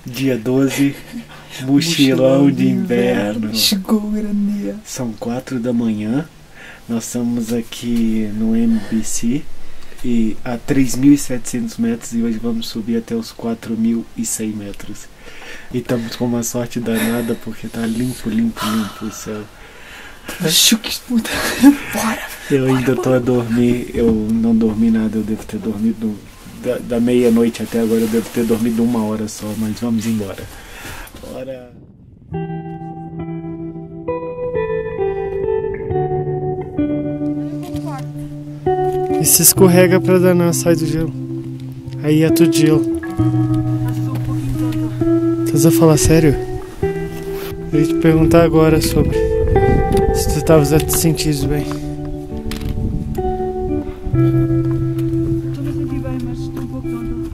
Dia 12, mochilão de inverno. Chegou o grande dia. São 4 da manhã. Nós estamos aqui no MBC e a 3.700 metros e hoje vamos subir até os 4.100 metros. E estamos com uma sorte danada porque tá limpo o céu. Acho que isto muda. Bora! Eu ainda tô a dormir, eu não dormi nada, eu devo ter dormido da meia-noite até agora, eu devo ter dormido 1 hora só, mas vamos embora. Bora! E se escorrega pra danar, sai do gelo. Aí é tudo gelo. Estás a falar sério? Eu ia te perguntar agora sobre se tu estavas a te sentir bem. Estou a sentir bem, mas estou um pouco tonta.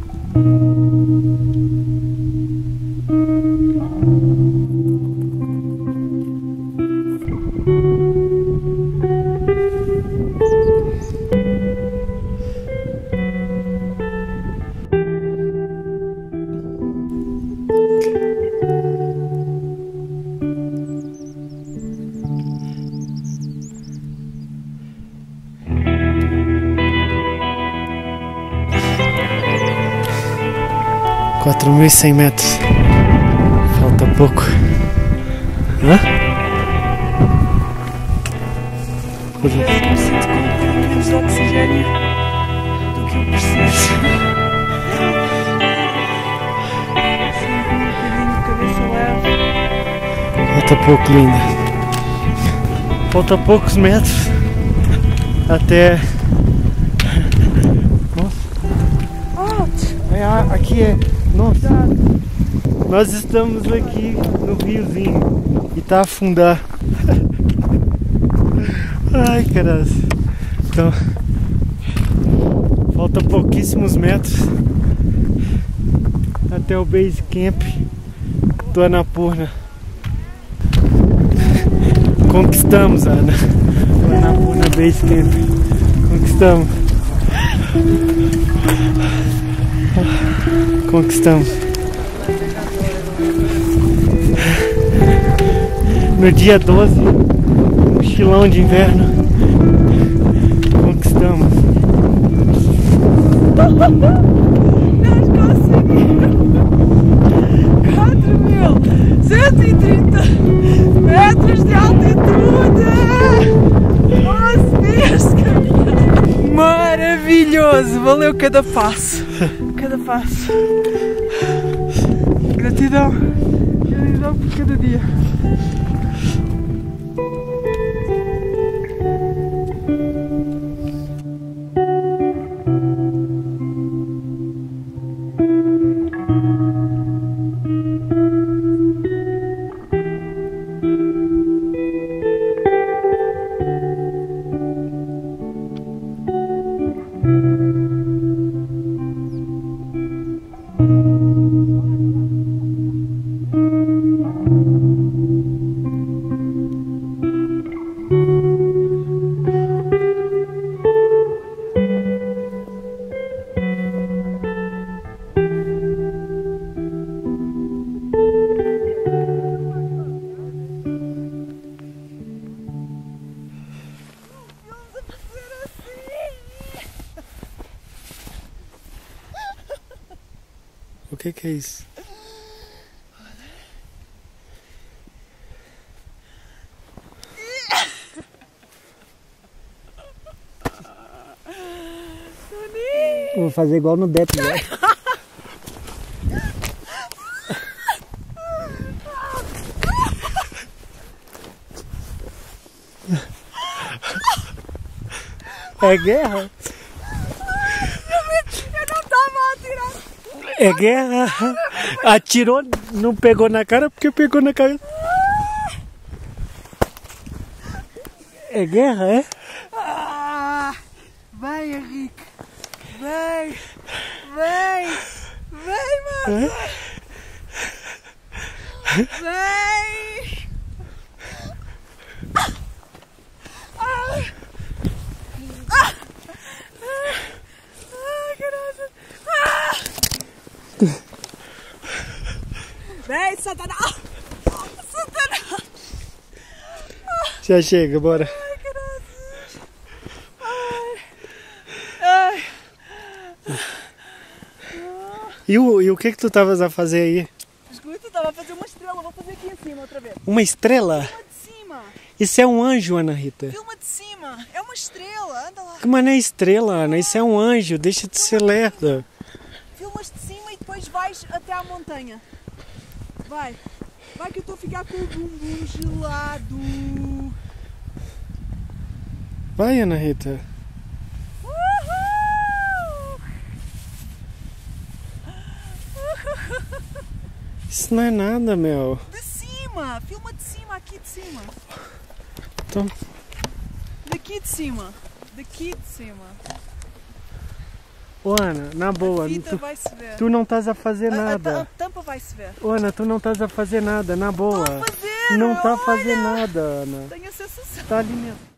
Quatro 4.100 metros. Falta pouco. Hã? Eu me sinto com um bocadinho menos de oxigênio do que eu preciso. Sinto um bocadinho de cabeça leve. Falta pouco, linda. Falta poucos metros até. Nossa. Aqui é. Nossa. Nós estamos aqui no riozinho e tá a afundar. Ai, caralho. Então, falta pouquíssimos metros até o base camp do Annapurna. Conquistamos, Ana. O Annapurna Base Camp. Conquistamos. Conquistamos. No dia 12, mochilão de inverno. Conquistamos. Nós conseguimos 4.130 metros de altitude. Conseguimos! Maravilhoso! Valeu cada passo. Cada passo. Gratidão. Gratidão por cada dia. O que é isso? Vou fazer igual no Depp, né? É guerra? Eu não estava a atirar. É guerra. Atirou, não pegou na cara porque pegou na cara. É guerra, é? Vem, Henrique. Vem. Vem. Vem, mano. Vem. Caralho. Ai, Satanás! Satanás! Já chega, bora. Ai, caralho! Ai! E o que tu estavas a fazer aí? Escuta, estava a fazer uma estrela. Vou fazer aqui em cima outra vez. Uma estrela? Filma de cima. Isso é um anjo, Ana Rita. Filma de cima. É uma estrela. Anda lá. Que mané é estrela, Ana? Isso é um anjo. Deixa de ser lerda. Filmas de cima e depois vais até à montanha. Vai. Vai que eu estou a ficar com o bumbum gelado. Vai, Ana Rita. Isso não é nada, meu. De cima. Filma de cima. Aqui de cima. Então... Daqui de cima. Daqui de cima. Ô, Ana, na boa, A fita vai-se ver. tu não estás a fazer A nada. tampa vai-se ver. Ô, Ana, tu não estás a fazer nada, na boa. Estou a fazer. Não está a fazer olha. nada, Ana. Tenho a sensação. Está ali mesmo.